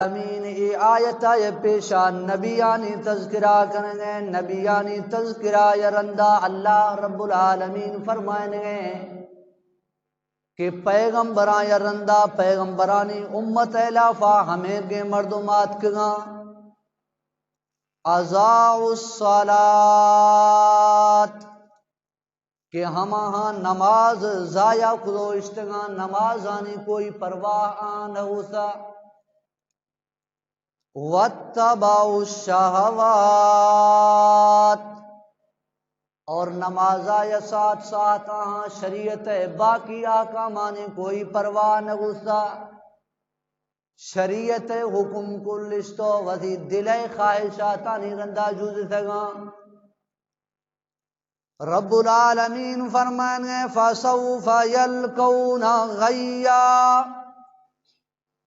امین ای آیت آئے پیشان نبیانی تذکرہ کرنے نبیانی تذکرہ یرندہ اللہ رب العالمین فرمائیں کہ پیغمبران یرندہ پیغمبرانی امت الافا ہمیں گے مردمات کگاں اضاعوا الصلاة کہ ہماں نماز ضائع کدو اشتگاں نماز آنی کوئی پرواہ آن ہوسا واتبعوا الشہوات اور نمازہ یا ساتھ ساتھ آہاں شریعت باقی آقا مانے کوئی پرواہ نہ غصہ شریعت حکم کلشتو وزی دل خواہشاتانی رندہ جوز سگاں رب العالمین فرمائیں فَسَوْفَ يَلْقَوْنَ غَيًّا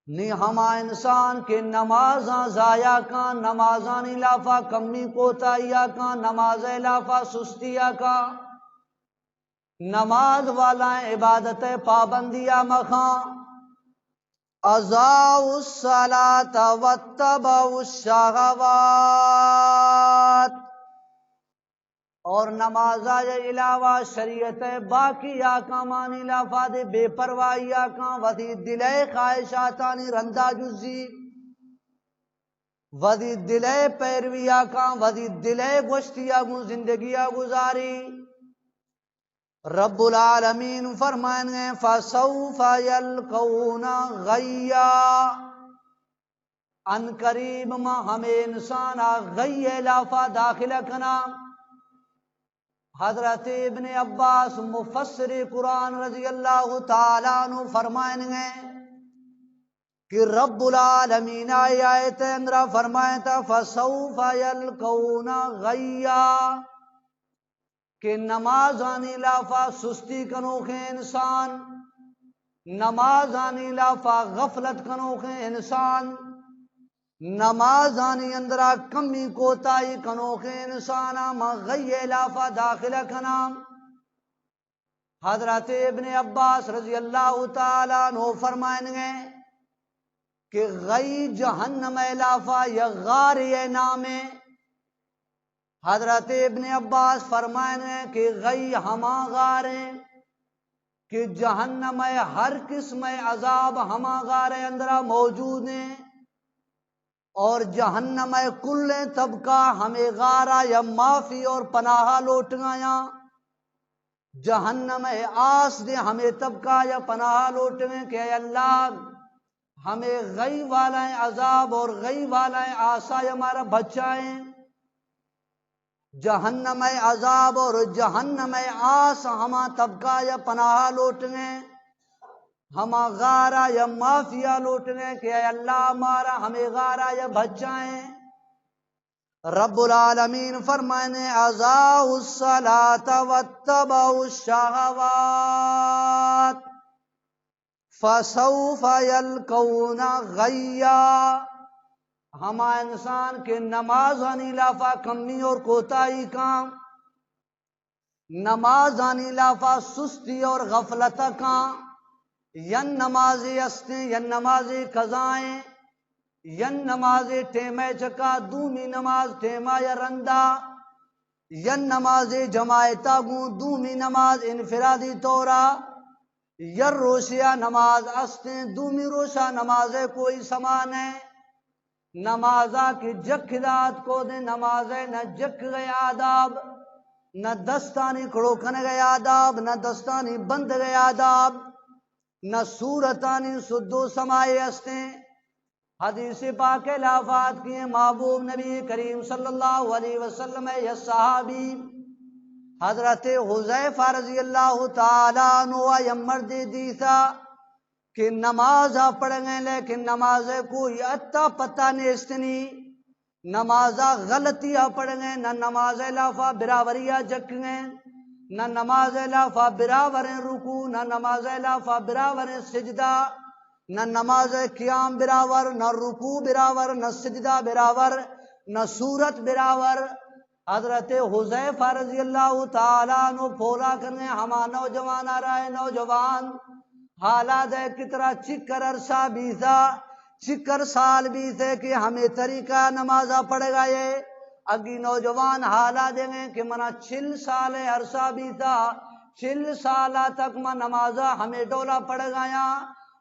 نی ہما انسان کے نمازاں ضائع کان نمازان لافا کمی کوتاہیا کان نماز لافا سستیا کان نماز والا عبادت پابندیا مخان اضاعوا الصلاة واتبعوا الشہوات اور نمازہ علاوہ شریعت باقی آکاں مانی لافا دے بے پرواہی آکاں وزی دلے خواہشاتانی رندہ جزی وزی دلے پیروی آکاں وزی دلے گوشتی آگوں زندگی گزاری رب العالمین فرمائیں گے فَسَوْفَ يَلْقَوْنَ غَيًّا ان قریب ما ہمیں انسانا غی لافا داخلہ کنا حضرت ابن عباس مفسر قرآن رضی اللہ تعالیٰ عنہ فرمائیں گے کہ رب العالمین آیت اندرہ فرمائیں تا فَسَوْفَ يَلْقَوْنَ غَيًّا کہ نماز آنی لافا سستی کنوکھے انسان نماز آنی لافا غفلت کنوکھے انسان نماز آنی اندرہ کمی کوتائی کنوکھے انسانا مغی لافا داخلہ کنا حضرت ابن عباس رضی اللہ تعالیٰ عنہ فرمائیں گے کہ غی جہنم لافا یا غاری نامے حضرت ابن عباس فرمائیں گے کہ غی ہما غاریں کہ جہنم ہر قسم عذاب ہما غاریں اندرہ موجود ہیں اور جہنم کل طبقہ ہمیں غارہ یا معافی اور پناہ لوٹ گیا جہنم آس دے ہمیں طبقہ یا پناہ لوٹ گئے کہ اے اللہ ہمیں غی والا عذاب اور غی والا آسا ہمارا بچائیں جہنم عذاب اور جہنم آس ہما طبقہ یا پناہ لوٹ گئے ہما غارہ یا معافیہ لوٹنے کہ اے اللہ ہمارا ہمیں غارہ یا بچائیں رب العالمین فرمائنے اضاعوا الصلاة واتبعوا الشہوات فسوف يلقون غیّا ہما انسان کے نماز آنی لافا کمی اور کوتاہی کام نماز آنی لافا سستی اور غفلت کام ین نمازی استے ین نمازی قضائیں ین نمازی ٹیمہ چکا دومی نماز ٹیمہ یا رندہ ین نمازی جماعتہ گوں دومی نماز انفرادی طورا یر روشیہ نماز استے دومی روشہ نماز کوئی سمان ہے نمازہ کی جکھدات کو دے نمازیں نہ جک گئے آداب نہ دستانی کھڑوکن گئے آداب نہ دستانی بند گئے آداب نہ صورتانی سدو سمائے استے حدیث پاک لافات کیے محبوب نبی کریم صلی اللہ علیہ وسلم یا صحابی حضرت حذیفہ رضی اللہ تعالیٰ عنہ یا مرد دیسا کہ نماز پڑھ گئے لیکن نماز کوئی اتا پتہ نیستنی نمازہ غلطیاں پڑھ گئے نہ نماز لافا براوریہ جک گئے نہ نماز لافا براور رکوع نہ نماز لافا براور سجدہ نہ نماز قیام براور نہ رکوع براور نہ سجدہ براور نہ سورت براور حضرت حذیفہ رضی اللہ تعالیٰ عنہ پھولا کرنے ہما نوجوان آ رہا ہے نوجوان حالات ہے کترا چکر عرصہ بیزا چکر سال بھی تھے کہ ہمیں طریقہ نمازہ پڑے گا یہ اگی نوجوان حالہ دیں گے کہ منا 6 سال عرصہ بھی تھا 6 سالہ تک میں نمازہ ہمیں ڈولا پڑے گا یا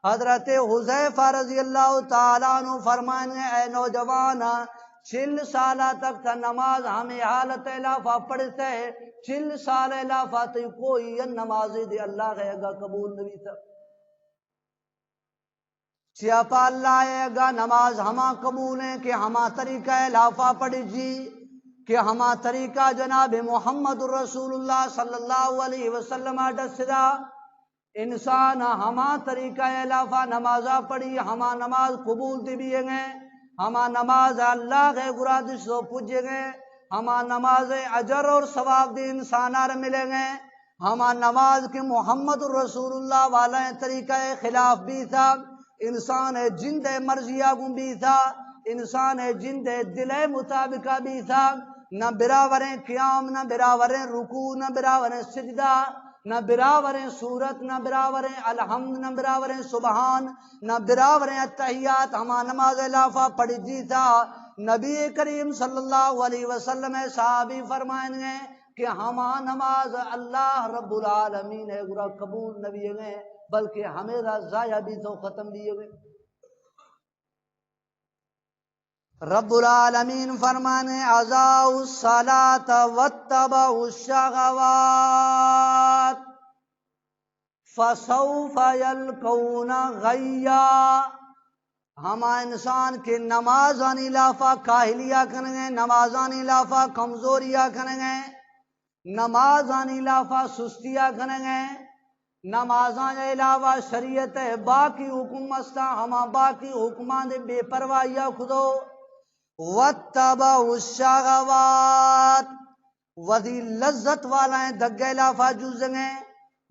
حضرت حذیفہ رضی اللہ تعالیٰ عنہ فرمائیں گے اے نوجوان 6 سالہ تک تھا نماز ہمیں حالت الافہ پڑھتے 6 سال الافہ تو کوئی نمازی دی اللہ ہے گا قبول نہیں تھا چیپا اللہ ہے گا نماز ہما قبول ہے کہ ہما طریقہ الافہ پڑھی جی کہ ہما طریقہ جناب محمد رسول اللہ صلی اللہ علیہ وسلم دسدا انسان ہما طریقہ الافہ نمازہ پڑھی ہما نماز قبول دی بھی گئے ہما نماز اللہ کے گرادش سو پوجے گئے ہما نماز اجر اور ثواب دی انسانار ملے گئے ہما نماز کے محمد رسول اللہ والا طریقہ خلاف بھی تھا انسان جند مرضیہ گم بھی تھا انسان جند دل مطابقہ بھی تھا نہ براوریں قیام نہ براوریں رکوع نہ براوریں سجدہ نہ براوریں سورت نہ براوریں الحمد نہ براوریں سبحان نہ براوریں التحیات ہما نماز الافہ پڑھی جی تھا نبی کریم صلی اللہ علیہ وسلم صحابی فرمائیں گے کہ ہما نماز اللہ رب العالمین ہے گرا قبول نبی گئے بلکہ ہمیرا ضائع بھی تو ختم بھی ہوئے رب العالمین فرمانے اضاعوا الصلاة واتبعوا الشهوات فسوف يلقون غیا ہما انسان کے نمازانی لافہ کاہلیہ کرنگے نمازانی لافہ کمزوریہ کرنگے نمازانی لافہ سستیہ کرنگے نمازان علاوہ شریعت باقی حکم مستا ہما باقی حکمان دے بے پرواہیہ خودو واتبعوا الشهوات وذی لذت والا ہیں دگے لافہ جزنگے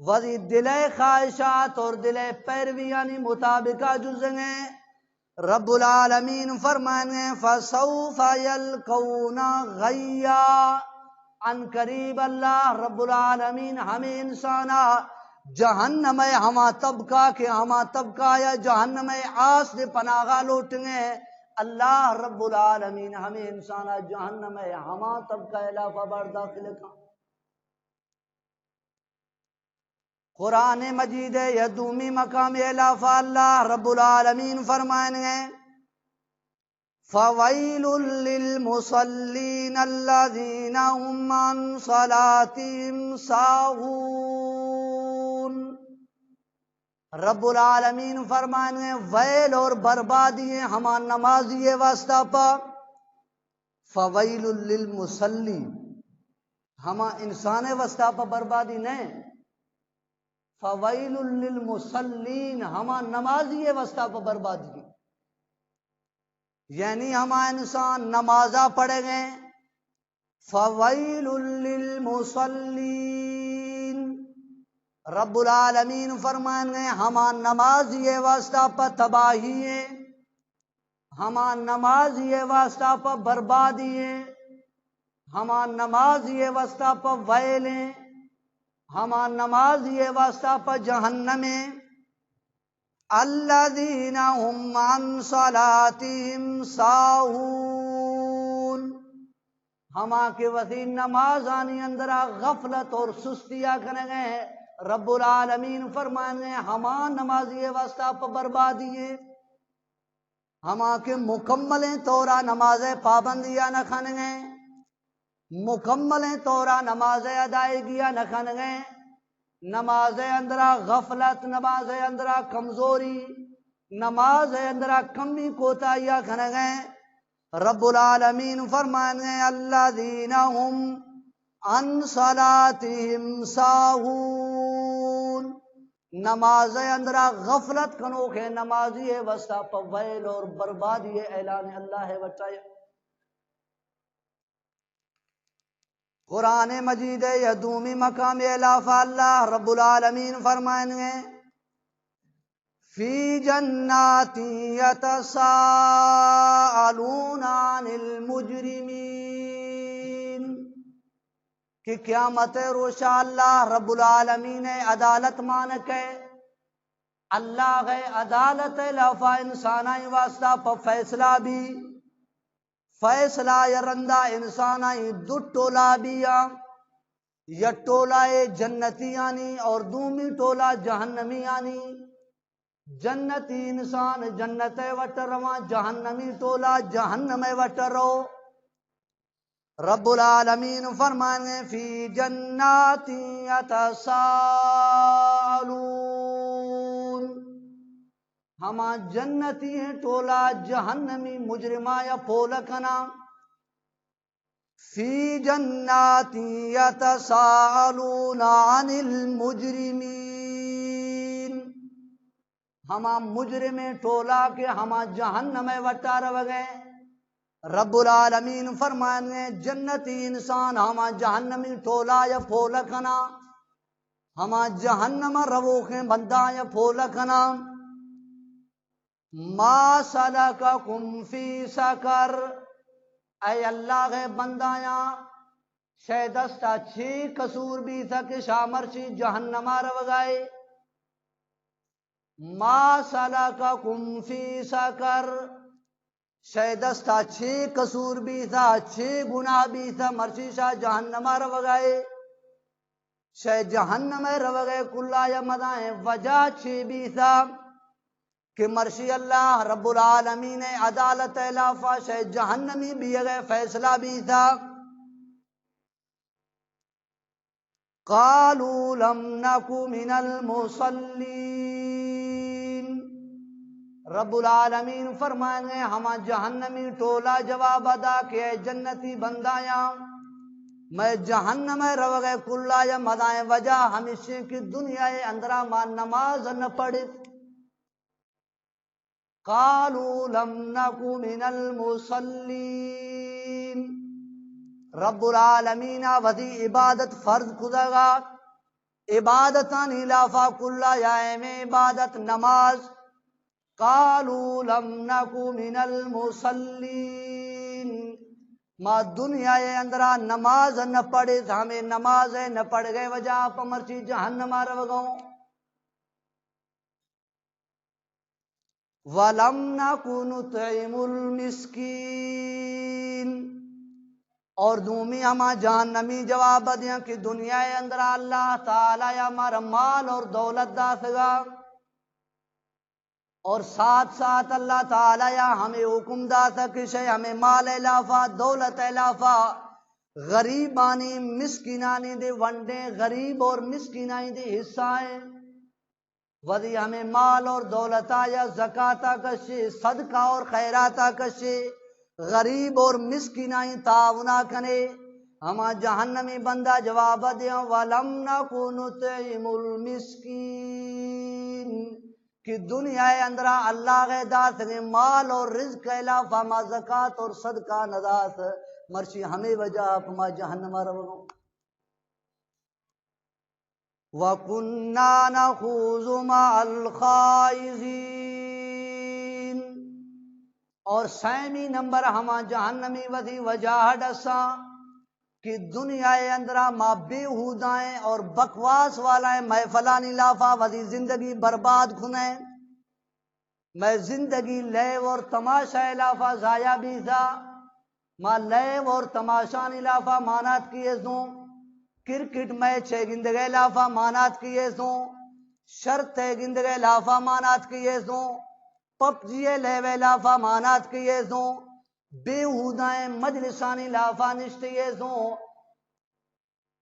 وذی دلے خواہشات اور دلے پیرویانی مطابقہ جزنگے رب العالمین فرمائیں فسوف یلقون غیا ان قریب اللہ رب العالمین ہمیں انسانا جہنم ہما طبقہ کے ہما طبقہ یا جہنم آس دے پناہا لوٹنگے اللہ رب العالمین ہمیں انسانا جہنم ہما طبقہ الافہ بار داخل کا قرآن مجید یدومی مقام الافہ اللہ رب العالمین فرمائیں گے فویل للمصلین الذین هم عن صلاتهم ساہون رب العالمین فرمائیں گے ویل اور بربادی ہیں ہما نمازی واسطہ پا فویل للمصلین ہما انسان واسطہ پا بربادی نہیں فویل للمصلین ہما نمازی واسطہ پا بربادی یعنی ہما انسان نمازہ پڑھے گئے فویل للمصلین رب العالمین فرمائیں گے ہما نمازی واسطہ پا تباہی ہے ہما نمازی واسطہ پا بربادی ہے ہما نمازی واسطہ پا ویل ہے ہما نمازی واسطہ پا جہنم ہے الذین هم عن صلاتهم ساہون ہما کے وزی نماز آنی اندرہ غفلت اور سستیاں کرنے گئے رب العالمین فرمائیں گے ہما نمازی واسطہ پا بربادی ہے ہما کے مکملیں طورہ نماز پابندیاں نہ کھانے گئے مکملیں طورہ نماز ادائیگیاں نہ کھانے گئے نماز اندرہ غفلت نماز اندرہ کمزوری نماز اندرہ کمی کوتاہیاں کھانے گئے رب العالمین فرمائیں گے الذین هم عن صلاتهم ساہون نماز اندرہ غفلت کنو کہ نمازی وسطہ پا ویل اور بربادی اعلان اللہ وٹایا قرآن مجید یدومی مقام الافہ اللہ رب العالمین فرمائیں گے فی جنات یتساءلون عن المجرمین کہ قیامت روشا اللہ رب العالمین عدالت مانک ہے اللہ غے عدالت لافا انسانائی واسطہ پا فیصلہ بھی فیصلہ یرندہ انسانائی دو ٹولا بیا یا ٹولا جنتیانی اور دومی ٹولا جہنمیانی جنتی انسان جنت وٹر رواں جہنمی ٹولا جہنم وٹر رو رب العالمین فرمانے فی جنات یتساءلون ہما جنتی ہیں ٹولا جہنمی مجرمہ یا پولکنا فی جنات یتساءلون عن المجرمین ہما مجرم ٹولا کے ہما جہنم وٹا رو گئے رب العالمین فرمانے جنتی انسان ہما جہنمی ٹولا یا پھولکنا ہما جہنم روخیں بندہ یا پھولکنا ما سلککم فی سکر اے اللہ کے بندایا شیدستا چھ قصور بھی تھا کہ شامرچی جہنمہ رو گئے ما سلککم فی سکر شیدستا چھ قصور بھی تھا چھ گناہ بھی تھا مرچی شاہ جہنمہ رو گئے شہ جہنم رو گئے کلا یا مدائیں وجہ چھ بھی تھا کہ مرشی اللہ رب العالمین عدالت لافا شہ جہنمی بھی گئے فیصلہ بھی تھا قالوا لم نک من المصلین رب العالمین فرمائیں ہما جہنمی ٹولا جواب ادا کہ اے جنتی بندیاں میں جہنم رو گئے کلا یا مدائیں وجہ ہمیشہ کی دنیا اندرہ ماں نماز نہ پڑھت قالوا لم نک من المصلین رب العالمین وذی عبادت فرض کدگا عبادتان الافا کلا یا میں عبادت نماز قالوا لم نک من المصلین ما دنیا اندرہ نماز نہ پڑھے ہمیں نماز نہ پڑھ گئے وجہ پمرچی جہنم رو گاؤں وَلَمْ نَكُ نُطْعِمُ الْمِسْكِينَ اور دومی ہما جہنمی جواب دیا کہ دنیا اندر اللہ تعالی ہمارا مال اور دولت داسگا اور ساتھ ساتھ اللہ تعالی ہمیں حکم داتا کہ ہمیں مال الافا دولت الافا غریبانی مسکینانی دے ونڈے غریب اور مسکینانی دے حصہ ہیں وذی ہمیں مال اور دولتا یا زکاتا کشے صدقہ اور خیراتا کشے غریب اور مسکینائی تعاونا کنے ہما جہنمی بندہ جواب دیا وَلَمْ نَكُ نُطْعِمُ الْمِسْكِينَ کہ دنیا اندرہ اللہ کے داس نے مال اور رزق علاوہ ما زکاة اور صدقہ نداس مرشی ہمیں وجہ ما جہنم رو وَكُنَّا نَخُوضُ مَعَ الْخَائِضِينَ اور سیمی نمبر ہما جہنمی وذی وجہ ڈسا کہ دنیا اندرہ ما بیہودائیں اور بکواس والائیں محفلانی لافا وذی زندگی برباد کھنیں میں زندگی لیو اور تماشا لافا ضائع بھی تھا ما لیو اور تماشانی لافا مانات کیے دوں کرکٹ میچ گندگے لافا مانات کیے دوں شرط گندگے لافا مانات کیے دوں پپ جیے لیوے لافا مانات کیے دوں بیہودائیں مجلسانی لافا نشتیے دوں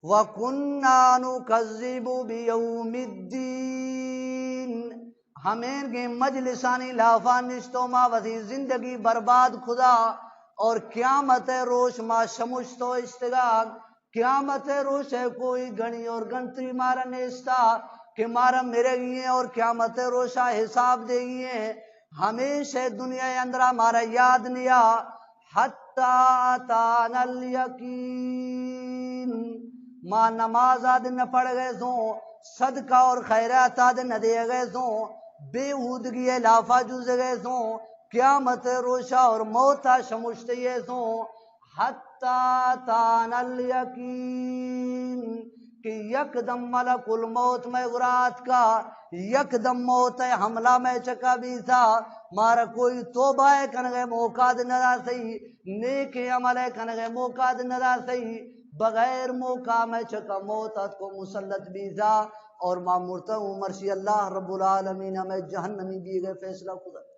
وَكُنَّا نُكَذِّبُ بِيَوْمِ الدِّينِ ہمیں گے مجلسانی لافا نشتو ما وزی زندگی برباد خدا اور قیامت روش ما شمشتو اشتگاگ قیامت روش ہے کوئی گھنی اور گنتری مارا نیستا کہ مارا میرے گئے اور قیامت روشا حساب دے گئے ہمیشہ دنیا اندرہ مارا یاد نیا حتی اتانا الیقین ما نماز آدن نہ پڑھ گئے سوں صدقہ اور خیرات آدن نہ دے گئے سوں بیہودگی لافا جوز گئے سوں قیامت روشا اور موتا شمشتیے سوں حتی اتانا الیقین کہ یک دم ملک الموت میں ورات کا یک دم موت حملہ میں چکا بھی تھا مارا کوئی توبہ کنگے موقع ندا سہی نیک عمل کنگے موقع ندا سہی بغیر موقع میں چکا موت کو مسلط بھی تھا اور مامورتا عمر سی اللہ رب العالمین میں جہنمی بھی گئے فیصلہ خدا